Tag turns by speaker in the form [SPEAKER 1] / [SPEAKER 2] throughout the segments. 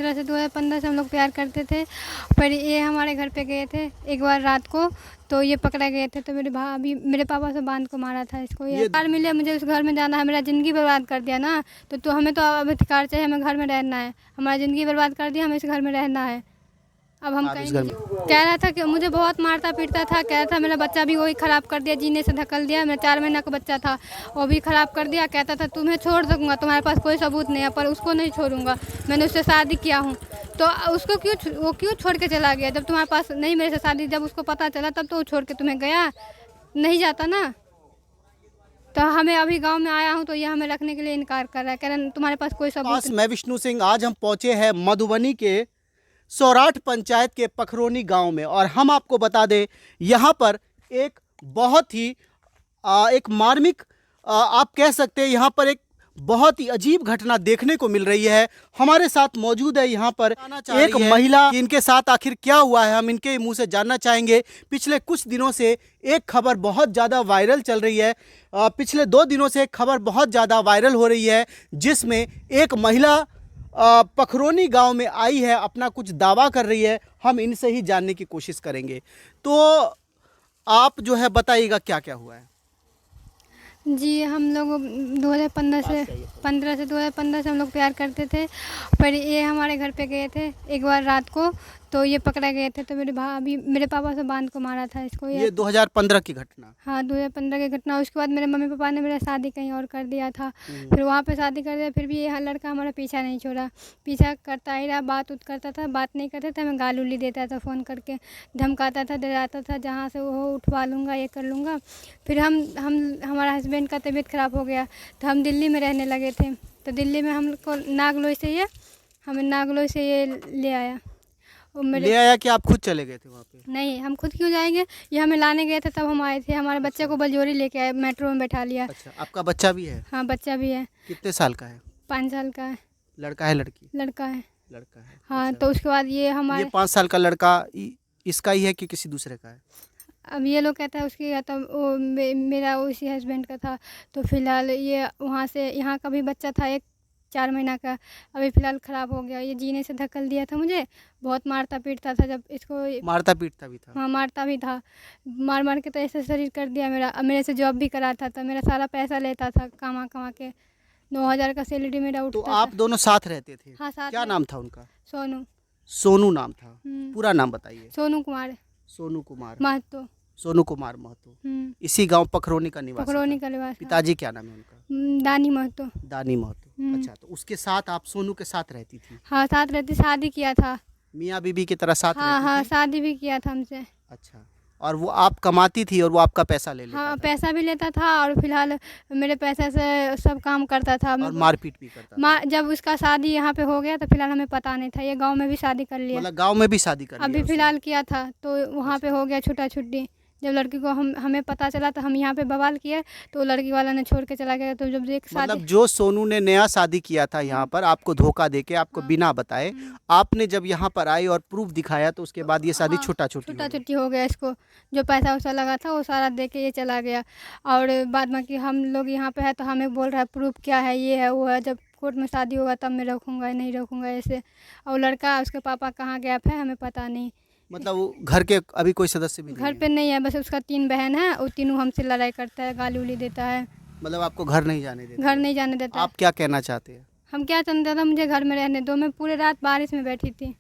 [SPEAKER 1] से 2015 से हम लोग प्यार करते थे। पर ये हमारे घर पे गए थे एक बार रात को, तो ये पकड़ा गए थे। तो मेरे भाभी मेरे पापा से बांध को मारा था इसको। ये अधिकार मिले मुझे उस घर में जाना है, मेरा ज़िंदगी बर्बाद कर दिया ना। तो हमें तो अब अधिकार चाहिए, हमें घर में रहना है। हमारा ज़िंदगी बर्बाद कर दिया, हमें इस घर में रहना है। अब हम कहीं कह रहा था कि मुझे बहुत मारता पीटता था, कह रहा था मेरा बच्चा भी वही ख़राब कर दिया, जीने से धकेल दिया। मेरा 4 महीना का बच्चा था, वो भी ख़राब कर दिया। कहता था तुम्हें छोड़ दूँगा, तुम्हारे पास कोई सबूत नहीं है, पर उसको नहीं छोड़ूंगा, मैंने उससे शादी किया हूँ। तो उसको क्यों छोड़ के चला गया? जब तुम्हारे पास नहीं मेरे से शादी, जब उसको पता चला तब तो वो छोड़ के तुम्हें गया, नहीं जाता ना। तो हमें अभी गांव में आया हूं तो ये हमें रखने के लिए इनकार कर रहा है, कह रहा तुम्हारे पास कोई सबूत।
[SPEAKER 2] मैं विष्णु सिंह, आज हम पहुंचे हैं मधुबनी के सौराठ पंचायत के पखरौनी गांव में, और हम आपको बता दें यहाँ पर एक बहुत ही एक मार्मिक आप कह सकते हैं, यहाँ पर एक बहुत ही अजीब घटना देखने को मिल रही है। हमारे साथ मौजूद है यहाँ पर एक महिला, इनके साथ आखिर क्या हुआ है हम इनके मुंह से जानना चाहेंगे। पिछले कुछ दिनों से एक खबर बहुत ज़्यादा वायरल चल रही है, पिछले 2 दिनों से एक खबर बहुत ज़्यादा वायरल हो रही है, जिसमें एक महिला पखरौनी गांव में आई है, अपना कुछ दावा कर रही है। हम इनसे ही जानने की कोशिश करेंगे। तो आप जो है बताइएगा क्या क्या हुआ है।
[SPEAKER 1] जी, हम लोग 2015 से 2015 से हम लोग प्यार करते थे। पर ये हमारे घर पे गए थे एक बार रात को, तो ये पकड़ा गए थे। तो मेरे भाभी मेरे पापा से बांध को मारा था इसको।
[SPEAKER 2] ये 2015 की घटना?
[SPEAKER 1] हाँ, 2015 की घटना। उसके बाद मेरे मम्मी पापा ने मेरा शादी कहीं और कर दिया था, फिर वहाँ पे शादी कर दिया। फिर भी ये लड़का हमारा पीछा नहीं छोड़ा, पीछा करता ही रहा, बात उत करता था। बात नहीं करते थे, हमें गाली उली देता था, फ़ोन करके धमकाता था, डराता था, जहाँ से वो उठवा लूँगा, ये कर लूँगा। फिर हमारा हस्बैंड का तबीयत ख़राब हो गया, तो हम दिल्ली में रहने लगे थे। तो दिल्ली में हमको नागलोई से ये ले आया।
[SPEAKER 2] ले आया कि आप खुद चले गए थे वहाँ पे?
[SPEAKER 1] नहीं, हम खुद क्यों जाएंगे, ये हमें लाने गए थे, तब हम आए थे। हमारे बच्चे को बलजोरी लेके आए, मेट्रो में बैठा लिया।
[SPEAKER 2] अच्छा, आपका बच्चा भी है?
[SPEAKER 1] हाँ, बच्चा भी है।
[SPEAKER 2] कितने साल का है?
[SPEAKER 1] 5 साल का है।
[SPEAKER 2] लड़का है लड़की?
[SPEAKER 1] लड़का है।
[SPEAKER 2] लड़का है।
[SPEAKER 1] हाँ,
[SPEAKER 2] अच्छा।
[SPEAKER 1] तो उसके बाद ये
[SPEAKER 2] 5 साल का लड़का इसका ही है कि किसी दूसरे का है?
[SPEAKER 1] अब ये लोग कहता है उसकी, या तो वो मेरा उसी हस्बैंड का था। तो फिलहाल ये वहाँ से, यहाँ का भी बच्चा था एक 4 महीना का, अभी फ़िलहाल ख़राब हो गया। ये जीने से धकेल दिया था मुझे, बहुत मारता पीटता था। जब इसको
[SPEAKER 2] मारता पीटता भी था?
[SPEAKER 1] हाँ, मारता भी था, मार मार के तो ऐसा शरीर कर दिया मेरा। अब मेरे से जॉब भी कराता था, मेरा सारा पैसा लेता था, कमा कमा के 9,000 का सैलरी मेरा उठता था।
[SPEAKER 2] तो आप दोनों साथ रहते थे?
[SPEAKER 1] हाँ, साथ।
[SPEAKER 2] क्या नाम था उनका?
[SPEAKER 1] सोनू।
[SPEAKER 2] सोनू नाम था? पूरा नाम बताइए।
[SPEAKER 1] सोनू कुमार महतो।
[SPEAKER 2] सोनू कुमार महतो। इसी गांव पखरौनी का निवासी?
[SPEAKER 1] पखरौनी का निवासी।
[SPEAKER 2] पिताजी क्या नाम है उनका?
[SPEAKER 1] दानी महतो।
[SPEAKER 2] दानी महतो। अच्छा, तो उसके साथ आप सोनू के साथ रहती थी?
[SPEAKER 1] हाँ, साथ रहती, शादी किया था।
[SPEAKER 2] मियाँ बीबी की तरह साथ
[SPEAKER 1] हाँ
[SPEAKER 2] रहती
[SPEAKER 1] हाँ,
[SPEAKER 2] थी?
[SPEAKER 1] शादी भी किया था हमसे।
[SPEAKER 2] अच्छा, और वो आप कमाती थी और वो आपका पैसा ले लेता
[SPEAKER 1] हाँ,
[SPEAKER 2] था?
[SPEAKER 1] पैसा भी लेता था, और फिलहाल मेरे पैसे से सब काम करता था।
[SPEAKER 2] और मारपीट भी करता था?
[SPEAKER 1] जब उसका शादी यहाँ पे हो गया तो फिलहाल हमें पता नहीं था। ये गांव में भी शादी कर लिया,
[SPEAKER 2] मतलब गांव में भी शादी कर लिया
[SPEAKER 1] अभी
[SPEAKER 2] उसने?
[SPEAKER 1] फिलहाल किया था, तो वहाँ पे हो गया छूटा छुट्टी। जब लड़की को हमें पता चला तो हम यहाँ पे बवाल किए, तो लड़की वाला ने छोड़ के चला गया। तो जब एक शादी,
[SPEAKER 2] मतलब जो सोनू ने नया शादी किया था यहाँ पर, आपको धोखा देके, आपको बिना बताए, आपने जब यहाँ पर आई और प्रूफ दिखाया, तो उसके बाद ये शादी छूटा
[SPEAKER 1] छुट्टी हो गया। इसको जो पैसा वैसा लगा था वो सारा दे के ये चला गया। और बाद में कि हम लोग यहाँ पे है तो हमें बोल रहा है प्रूफ क्या है, ये है वो है, जब कोर्ट में शादी होगा तब मैं रखूँगा, नहीं रखूँगा ऐसे। और लड़का उसके पापा कहाँ गैप है हमें पता नहीं।
[SPEAKER 2] मतलब वो घर के अभी कोई सदस्य भी नहीं
[SPEAKER 1] घर पे नहीं है, बस उसका 3 बहन है, और तीनों हमसे लड़ाई करता है, गाली उली देता है।
[SPEAKER 2] मतलब आपको घर नहीं जाने देता?
[SPEAKER 1] घर नहीं जाने देता।
[SPEAKER 2] आप क्या कहना चाहते हैं?
[SPEAKER 1] हम क्या चाहते था, मुझे घर में रहने दो। मैं पूरे रात बारिश में बैठी थी।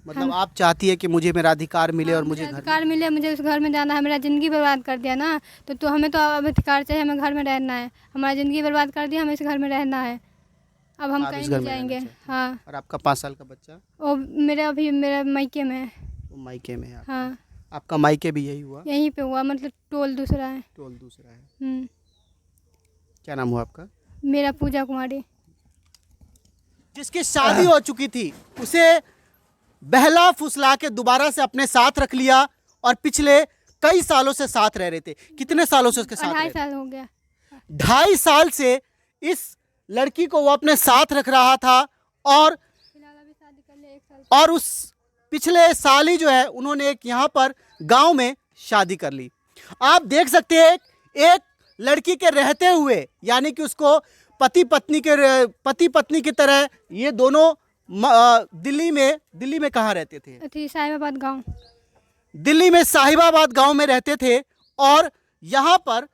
[SPEAKER 2] मतलब आप चाहती है कि मुझे मेरा अधिकार मिले? और मुझे
[SPEAKER 1] अधिकार मिले, मुझे उस घर में जाना है। मेरा ज़िंदगी बर्बाद कर दिया ना, तो हमें तो अब अधिकार चाहिए, हमें घर में रहना है। हमारा ज़िंदगी बर्बाद कर दिया, हमें इस घर में रहना है। अब हम कहीं नहीं जाएंगे। हाँ।
[SPEAKER 2] और आपका 5 साल का बच्चा?
[SPEAKER 1] वो मेरा मायके में है।
[SPEAKER 2] वो मायके में है?
[SPEAKER 1] हाँ।
[SPEAKER 2] आपका मायके भी यही हुआ?
[SPEAKER 1] यहीं पे हुआ, मतलब टोल दूसरा है।
[SPEAKER 2] टोल दूसरा है। क्या नाम हुआ आपका?
[SPEAKER 1] मेरा पूजा कुमारी।
[SPEAKER 2] जिसकी शादी हो चुकी थी उसे बहला फुसला के दोबारा से अपने साथ रख लिया, और पिछले कई सालों से साथ रह रहे थे। कितने सालों से उसके साथ?
[SPEAKER 1] 2.5 साल हो गया।
[SPEAKER 2] 2.5 साल से इस लड़की को वो अपने साथ रख रहा था, और
[SPEAKER 1] अभी शादी कर ले 1 साल।
[SPEAKER 2] और उस पिछले साल ही जो है उन्होंने एक यहाँ पर गांव में शादी कर ली। आप देख सकते हैं एक लड़की के रहते हुए, यानी कि उसको पति पत्नी की तरह ये दोनों दिल्ली में कहाँ रहते थे?
[SPEAKER 1] थी साहिबाबाद गांव।
[SPEAKER 2] दिल्ली में साहिबाबाद गांव में रहते थे और यहाँ पर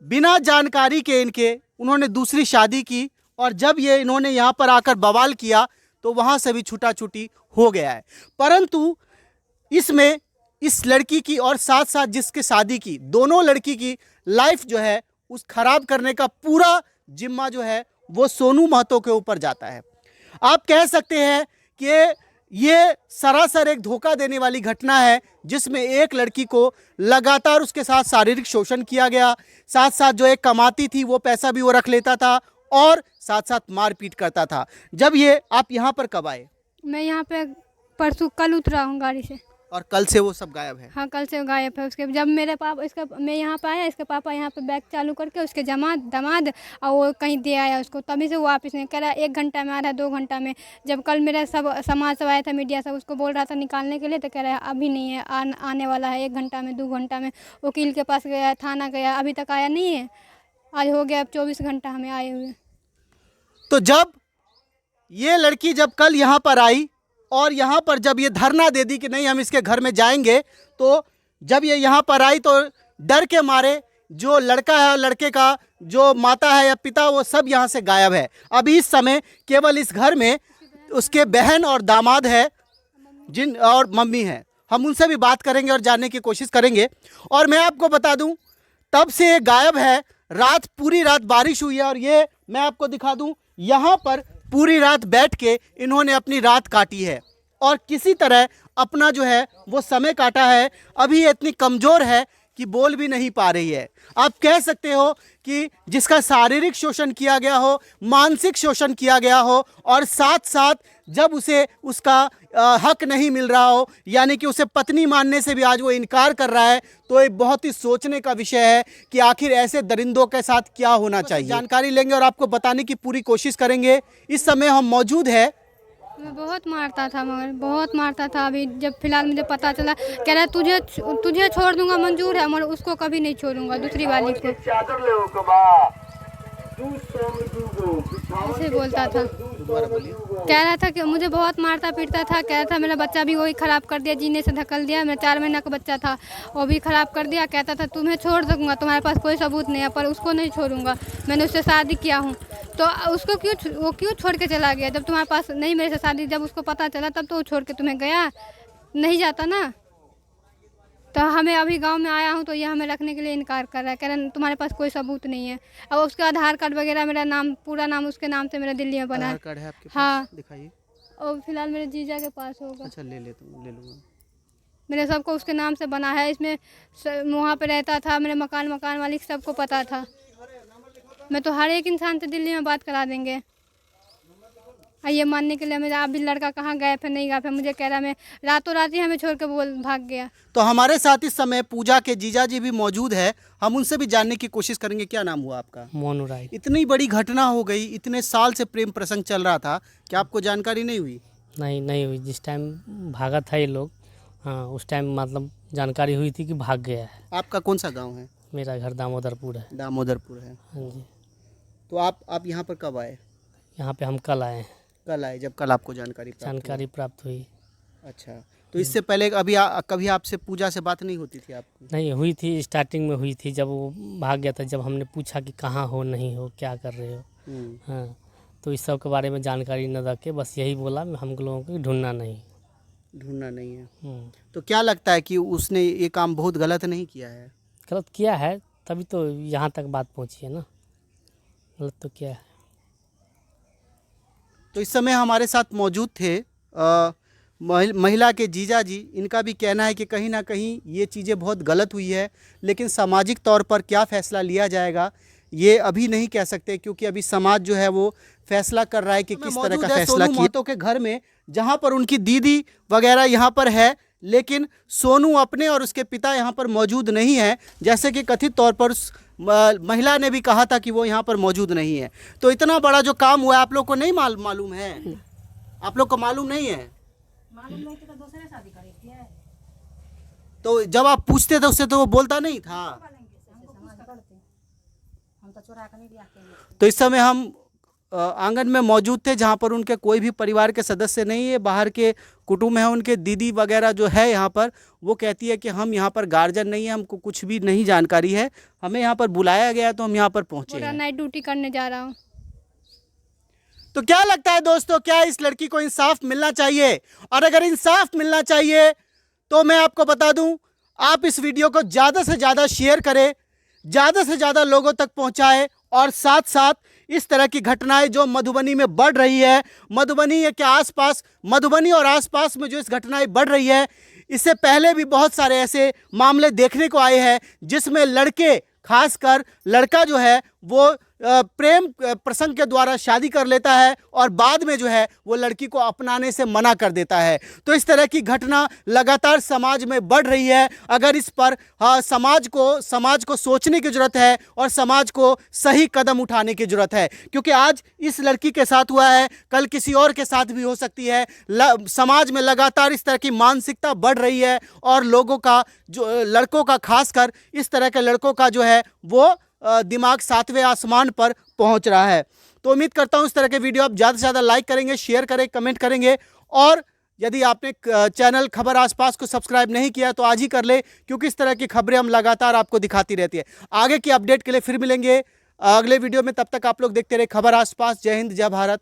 [SPEAKER 2] बिना जानकारी के उन्होंने दूसरी शादी की और जब ये इन्होंने यहाँ पर आकर बवाल किया तो वहाँ से भी छूटा छूटी हो गया है। परंतु इसमें इस लड़की की और साथ साथ जिसके शादी की, दोनों लड़की की लाइफ जो है उस खराब करने का पूरा जिम्मा जो है वो सोनू महतो के ऊपर जाता है। आप कह सकते हैं कि ये सरासर एक धोखा देने वाली घटना है जिसमें एक लड़की को लगातार उसके साथ शारीरिक शोषण किया गया, साथ साथ जो एक कमाती थी वो पैसा भी वो रख लेता था और साथ साथ मारपीट करता था। जब ये आप यहाँ पर कब आए?
[SPEAKER 1] मैं यहाँ पे परसों कल उतरा हूँ गाड़ी से।
[SPEAKER 2] और कल से वो सब गायब है?
[SPEAKER 1] हाँ, कल से गायब है। उसके जब मेरे पापा मैं यहाँ पे आया, इसके पापा यहाँ पे बैग चालू करके उसके दामाद और वो कहीं दे आया उसको, तभी से वो वापस नहीं कह रहा 1 घंटा में आ रहा है, 2 घंटा में। जब कल मेरा सब समाज सब आया था, मीडिया सब, उसको बोल रहा था निकालने के लिए तो कह रहा है अभी नहीं है, आने वाला है 1 घंटा में, 2 घंटा में। वकील के पास गया, थाना गया, अभी तक आया नहीं है। आज हो गया अब 24 घंटा हमें आए हुए।
[SPEAKER 2] तो जब ये लड़की जब कल यहाँ पर आई और यहाँ पर जब ये धरना दे दी कि नहीं हम इसके घर में जाएंगे, तो जब ये यहाँ पर आई तो डर के मारे जो लड़का है, लड़के का जो माता है या पिता, वो सब यहाँ से गायब है। अभी इस समय केवल इस घर में उसके बहन और दामाद है और मम्मी है। हम उनसे भी बात करेंगे और जानने की कोशिश करेंगे। और मैं आपको बता दूं तब से ये गायब है। पूरी रात बारिश हुई है और ये मैं आपको दिखा दूं, यहाँ पर पूरी रात बैठ के इन्होंने अपनी रात काटी है और किसी तरह अपना जो है वो समय काटा है। अभी ये इतनी कमज़ोर है कि बोल भी नहीं पा रही है। आप कह सकते हो कि जिसका शारीरिक शोषण किया गया हो, मानसिक शोषण किया गया हो और साथ साथ जब उसे उसका हक नहीं मिल रहा हो, यानी कि उसे पत्नी मानने से भी आज वो इनकार कर रहा है, तो ये बहुत ही सोचने का विषय है कि आखिर ऐसे दरिंदों के साथ क्या होना चाहिए। जानकारी लेंगे और आपको बताने की पूरी कोशिश करेंगे। इस समय हम मौजूद है।
[SPEAKER 1] मैं बहुत मारता था, मगर बहुत मारता था। अभी जब फिलहाल मुझे पता चला, कह रहा है तुझे छोड़ दूंगा मंजूर है, मगर उसको कभी नहीं छोड़ूंगा, दूसरी वाली को। ऐसे बोलता था, कह रहा था कि मुझे बहुत मारता पीटता था। कह रहा था मेरा बच्चा भी वही ख़राब कर दिया, जीने से धकेल दिया। मेरा 4 महीना का बच्चा था, वो भी ख़राब कर दिया। कहता था तुम्हें छोड़ दूंगा, तुम्हारे पास कोई सबूत नहीं है, पर उसको नहीं छोड़ूंगा, मैंने उससे शादी किया हूँ। तो उसको क्यों छोड़ के चला गया? जब तुम्हारे पास नहीं मेरे से शादी, जब उसको पता चला तब तो वो छोड़ के तुम्हें गया, नहीं जाता ना। तो हमें अभी गांव में आया हूं तो ये हमें रखने के लिए इनकार कर रहा है, कह रहा है तुम्हारे पास कोई सबूत नहीं है। अब उसका आधार कार्ड वगैरह, मेरा नाम, पूरा नाम उसके नाम से मेरा दिल्ली में बना है।
[SPEAKER 2] आधार कार्ड है आपके पास?
[SPEAKER 1] हाँ,
[SPEAKER 2] दिखाइए।
[SPEAKER 1] और फिलहाल मेरे जीजा के पास होगा।
[SPEAKER 2] अच्छा, ले लूँगा।
[SPEAKER 1] मेरे सबको उसके नाम से बना है। इसमें वहाँ पे रहता था, मेरे मकान वाली सबको पता था। मैं तो हर एक इंसान से दिल्ली में बात करा देंगे। ये मानने के लिए मेरा अभी लड़का कहाँ गया है, नहीं गया है, मुझे कह रहा मैं रातों रात ही हमें छोड़ के भाग गया।
[SPEAKER 2] तो हमारे साथ इस समय पूजा के जीजा जी भी मौजूद है, हम उनसे भी जानने की कोशिश करेंगे। क्या नाम हुआ आपका?
[SPEAKER 3] मोनू राय।
[SPEAKER 2] इतनी बड़ी घटना हो गई, इतने साल से प्रेम प्रसंग चल रहा था, क्या आपको जानकारी नहीं हुई?
[SPEAKER 3] नहीं हुई। जिस टाइम भागा था ये लोग, हाँ, उस टाइम मतलब जानकारी हुई थी कि भाग गया है।
[SPEAKER 2] आपका कौन सा गाँव है?
[SPEAKER 3] मेरा घर दामोदरपुर है।
[SPEAKER 2] दामोदरपुर है।
[SPEAKER 3] हाँ जी।
[SPEAKER 2] तो आप यहाँ पर कब आए?
[SPEAKER 3] यहाँ पे हम कल आए हैं।
[SPEAKER 2] कल आए, जब कल आपको जानकारी
[SPEAKER 3] प्राप्त हुई।
[SPEAKER 2] अच्छा, तो इससे पहले कभी आपसे पूजा से बात नहीं होती थी आपको?
[SPEAKER 3] नहीं हुई थी, स्टार्टिंग में हुई थी जब वो भाग गया था। जब हमने पूछा कि कहाँ हो, नहीं हो, क्या कर रहे हो, हाँ, तो इस सब के बारे में जानकारी न रख के बस यही बोला हम लोगों को ढूंढना नहीं है।
[SPEAKER 2] तो क्या लगता है कि उसने ये काम बहुत गलत नहीं किया है?
[SPEAKER 3] गलत किया है, तभी तो यहाँ तक बात पहुँची है ना। गलत तो किया है।
[SPEAKER 2] तो इस समय हमारे साथ मौजूद थे महिला के जीजा जी। इनका भी कहना है कि कहीं ना कहीं ये चीज़ें बहुत गलत हुई है, लेकिन सामाजिक तौर पर क्या फ़ैसला लिया जाएगा ये अभी नहीं कह सकते, क्योंकि अभी समाज जो है वो फैसला कर रहा है कि किस तरह का फैसला किया। महतो के घर में, जहाँ पर उनकी दीदी वगैरह यहाँ पर है, लेकिन सोनू अपने और उसके पिता यहाँ पर मौजूद नहीं है, जैसे कि कथित तौर पर महिला ने भी कहा था कि वो यहाँ पर मौजूद नहीं है। तो इतना बड़ा जो काम हुआ है, आप लोग को नहीं मालूम है? आप लोग को मालूम नहीं है? तो दूसरे शादी करी थी। तो जब आप पूछते थे उससे तो वो बोलता नहीं था। तो इस समय हम आंगन में मौजूद थे, जहाँ पर उनके कोई भी परिवार के सदस्य नहीं है, बाहर के कुटुंब हैं उनके, दीदी वगैरह जो है यहाँ पर, वो कहती है कि हम यहाँ पर गार्जियन नहीं है, हमको कुछ भी नहीं जानकारी है, हमें यहाँ पर बुलाया गया तो हम यहाँ पर पहुँचे
[SPEAKER 1] पूरा
[SPEAKER 2] हैं।
[SPEAKER 1] नाइट ड्यूटी करने जा रहा हूँ।
[SPEAKER 2] तो क्या लगता है दोस्तों, क्या इस लड़की को इंसाफ मिलना चाहिए? और अगर इंसाफ मिलना चाहिए तो मैं आपको बता दूं, आप इस वीडियो को ज़्यादा से ज़्यादा शेयर करें, ज़्यादा से ज़्यादा लोगों तक पहुंचाएं, और साथ साथ इस तरह की घटनाएं जो मधुबनी में बढ़ रही है, मधुबनी के आसपास, मधुबनी और आसपास में जो इस घटनाएं बढ़ रही है, इससे पहले भी बहुत सारे ऐसे मामले देखने को आए हैं जिसमें लड़के, खासकर लड़का जो है वो प्रेम प्रसंग के द्वारा शादी कर लेता है और बाद में जो है वो लड़की को अपनाने से मना कर देता है। तो इस तरह की घटना लगातार समाज में बढ़ रही है। अगर इस पर समाज को सोचने की ज़रूरत है और समाज को सही कदम उठाने की ज़रूरत है, क्योंकि आज इस लड़की के साथ हुआ है, कल किसी और के साथ भी हो सकती है। समाज में लगातार इस तरह की मानसिकता बढ़ रही है और लोगों का, जो लड़कों का, खासकर इस तरह के लड़कों का जो है वो दिमाग 7वें आसमान पर पहुंच रहा है। तो उम्मीद करता हूं इस तरह के वीडियो आप ज़्यादा से ज़्यादा लाइक करेंगे, शेयर करें, कमेंट करेंगे, और यदि आपने चैनल खबर आसपास को सब्सक्राइब नहीं किया तो आज ही कर ले, क्योंकि इस तरह की खबरें हम लगातार आपको दिखाती रहती है। आगे की अपडेट के लिए फिर मिलेंगे अगले वीडियो में, तब तक आप लोग देखते रहे खबर आसपास। जय हिंद, जय भारत,